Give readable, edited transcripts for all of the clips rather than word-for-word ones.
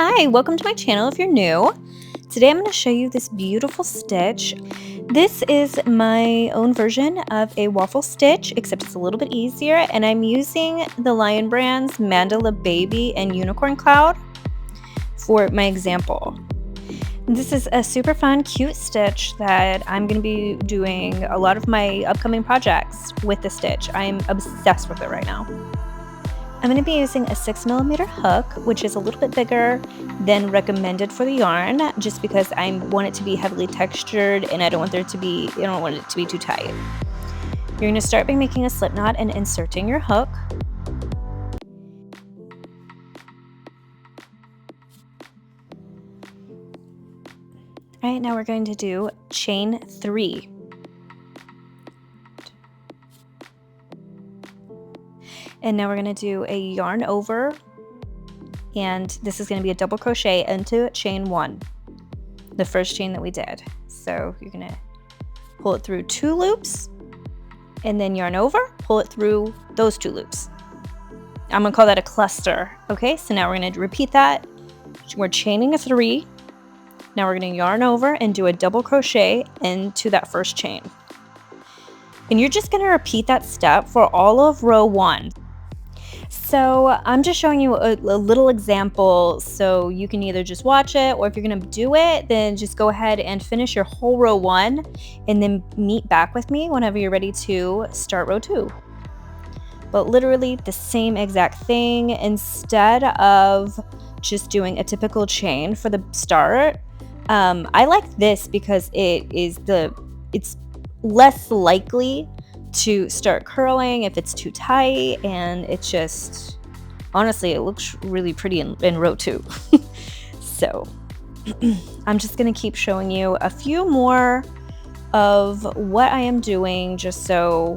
Hi, welcome to my channel if you're new. Today I'm going to show you this beautiful stitch. This is my own version of a waffle stitch, except it's a little bit easier, and I'm using the Lion Brand's Mandala Baby and Unicorn Cloud for my example. This is a super fun, cute stitch that I'm going to be doing a lot of my upcoming projects with the stitch. I'm obsessed with it right now. I'm going to be using a 6mm hook, which is a little bit bigger than recommended for the yarn, just because I want it to be heavily textured and I don't want it to be too tight. You're going to start by making a slip knot and inserting your hook. All right, now we're going to do chain 3. And now we're going to do a yarn over, and this is going to be a double crochet into chain 1, the first chain that we did. So you're going to pull it through 2 loops and then yarn over, pull it through those 2 loops. I'm going to call that a cluster. Okay, so now we're going to repeat that. We're chaining a 3. Now we're going to yarn over and do a double crochet into that first chain. And you're just going to repeat that step for all of row 1. So I'm just showing you a little example, so you can either just watch it, or if you're going to do it, then just go ahead and finish your whole row 1 and then meet back with me whenever you're ready to start row 2. But literally the same exact thing. Instead of just doing a typical chain for the start, I like this because it's less likely to start curling if it's too tight, and it's just, honestly, it looks really pretty in row 2. So I'm just going to keep showing you a few more of what I am doing, just so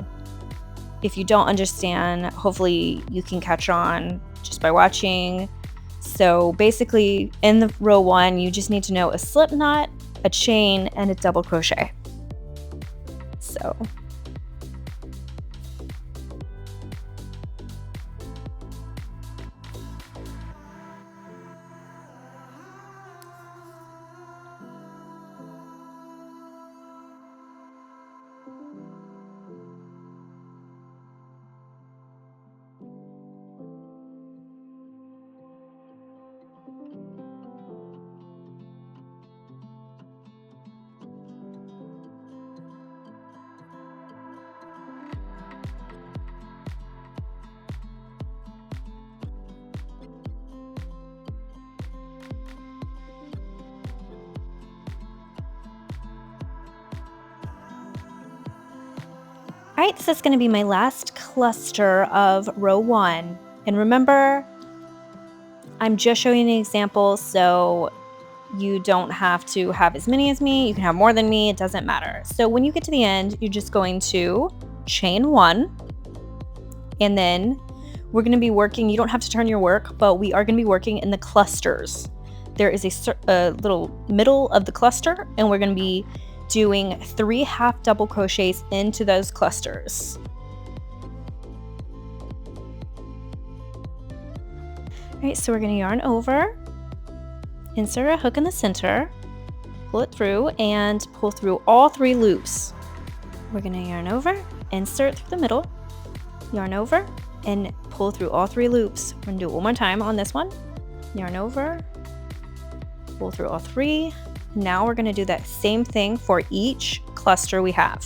if you don't understand, hopefully you can catch on just by watching. So basically in the row 1, you just need to know a slip knot, a chain, and a double crochet. So all right, so that's going to be my last cluster of row 1. And remember, I'm just showing an example, so you don't have to have as many as me. You can have more than me. It doesn't matter. So when you get to the end, you're just going to chain 1. And then we're going to be working. You don't have to turn your work, but we are going to be working in the clusters. There is a little middle of the cluster, and we're going to be doing 3 half double crochets into those clusters. All right, so we're going to yarn over, insert a hook in the center, pull it through, and pull through all 3 loops. We're going to yarn over, insert through the middle, yarn over, and pull through all 3 loops. We're going to do it one more time on this one. Yarn over, pull through all 3. Now we're going to do that same thing for each cluster we have.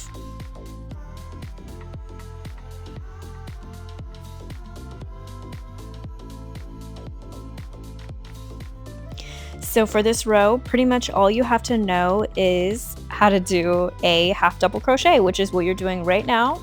So for this row, pretty much all you have to know is how to do a half double crochet, which is what you're doing right now.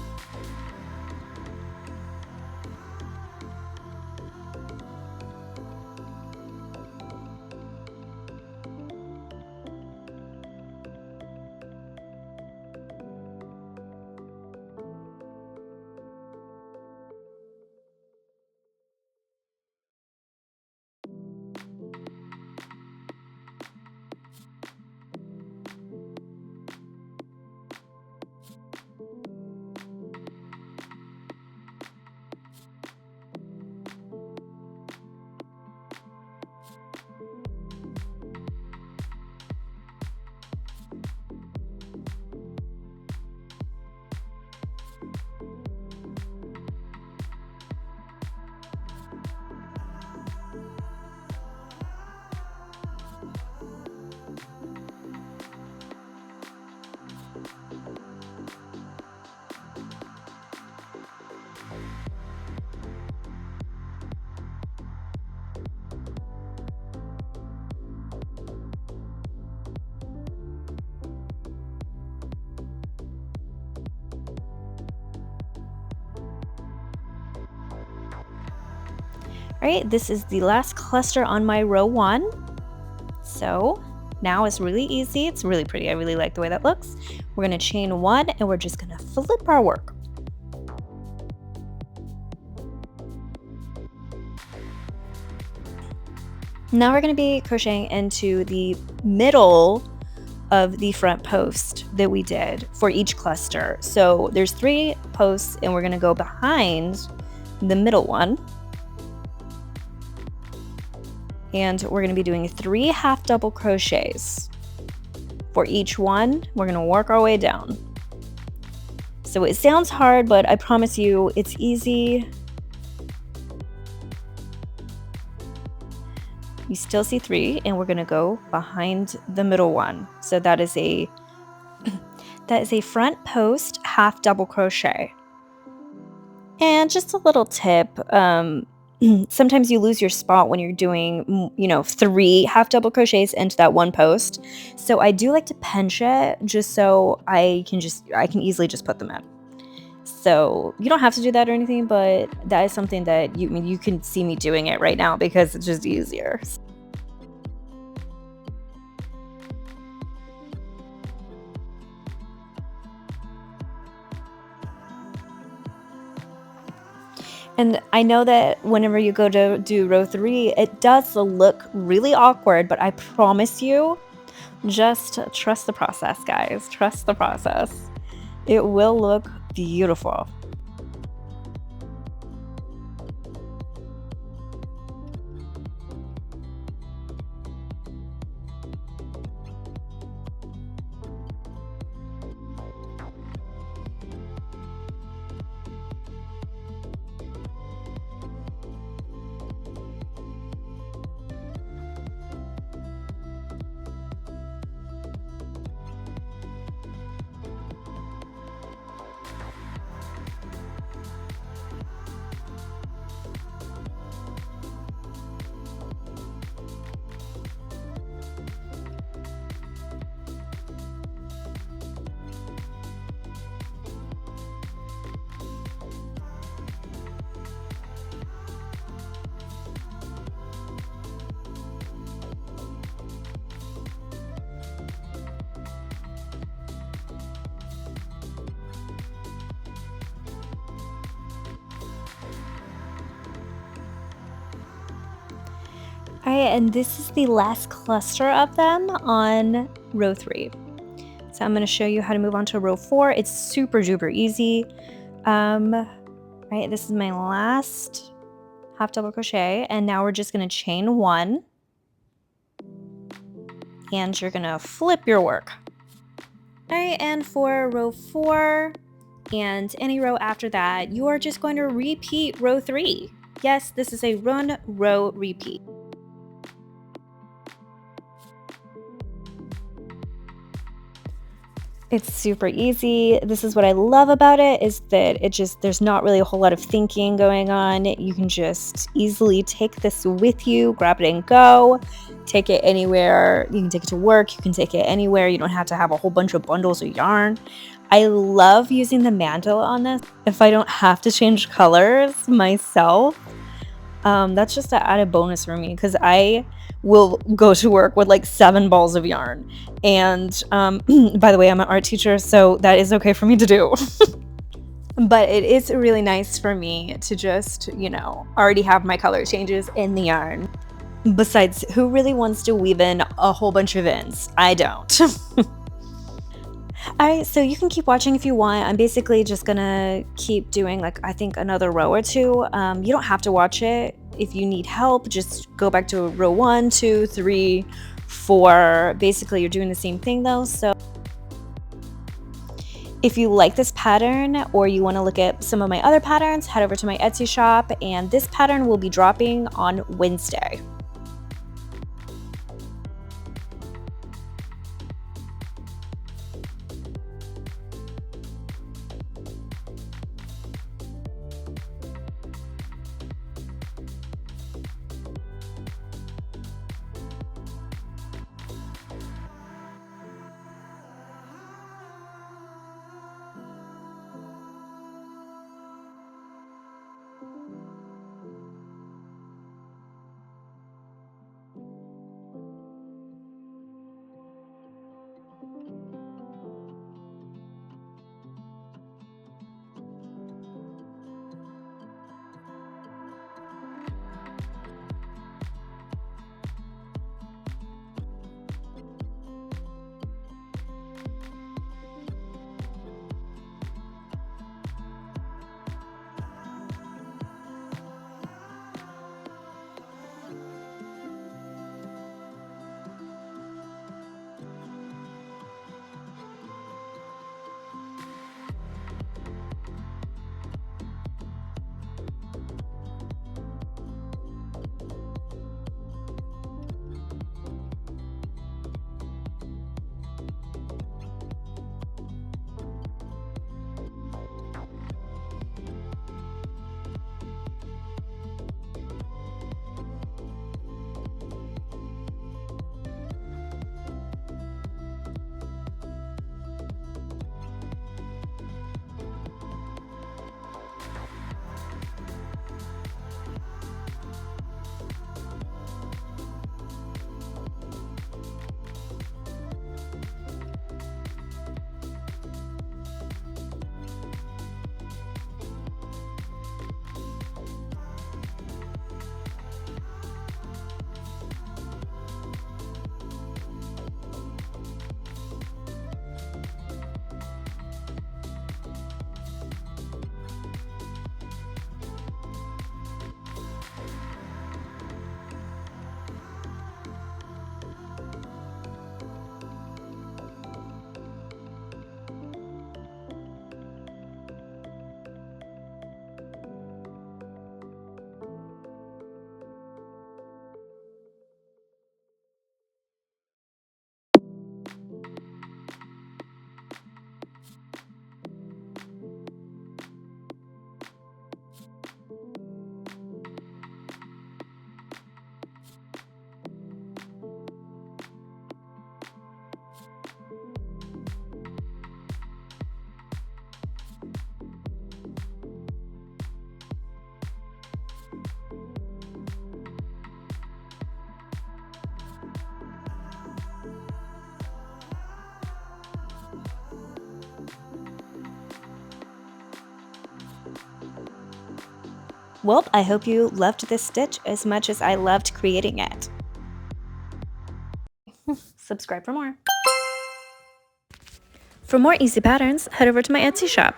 All right, this is the last cluster on my row 1. So now it's really easy. It's really pretty. I really like the way that looks. We're going to chain 1 and we're just going to flip our work. Now we're going to be crocheting into the middle of the front post that we did for each cluster. So there's 3 posts and we're going to go behind the middle one. And we're going to be doing 3 half double crochets for each one. We're going to work our way down. So it sounds hard, but I promise you it's easy. You still see 3 and we're going to go behind the middle one. So that is a front post half double crochet. And just a little tip, sometimes you lose your spot when you're doing, 3 half double crochets into that one post. So I do like to pinch it just so I can easily just put them in. So you don't have to do that or anything, but that is something that you can see me doing it right now because it's just easier. And I know that whenever you go to do row 3, it does look really awkward, but I promise you, just trust the process, guys. Trust the process. It will look beautiful. All right, and this is the last cluster of them on row 3. So I'm going to show you how to move on to row 4. It's super duper easy. Right, this is my last half double crochet, and now we're just going to chain 1, and you're going to flip your work. All right, and for row 4 and any row after that, you are just going to repeat row 3. Yes, this is a run, row, repeat. It's super easy. This is what I love about it, is that there's not really a whole lot of thinking going on. You can just easily take this with you, grab it and go, take it anywhere. You can take it to work, you can take it anywhere. You don't have to have a whole bunch of bundles of yarn. I love using the mandala on this. If I don't have to change colors myself, that's just an added bonus for me because I will go to work with like 7 balls of yarn. And by the way, I'm an art teacher, so that is okay for me to do. But it is really nice for me to just, already have my color changes in the yarn. Besides, who really wants to weave in a whole bunch of ends? I don't. Alright, so you can keep watching if you want. I'm basically just gonna keep doing I think another row or 2. You don't have to watch it. If you need help, just go back to row 1, 2, 3, 4. Basically, you're doing the same thing though. So if you like this pattern or you want to look at some of my other patterns, head over to my Etsy shop, and this pattern will be dropping on Wednesday. Well, I hope you loved this stitch as much as I loved creating it. Subscribe for more. For more easy patterns, head over to my Etsy shop.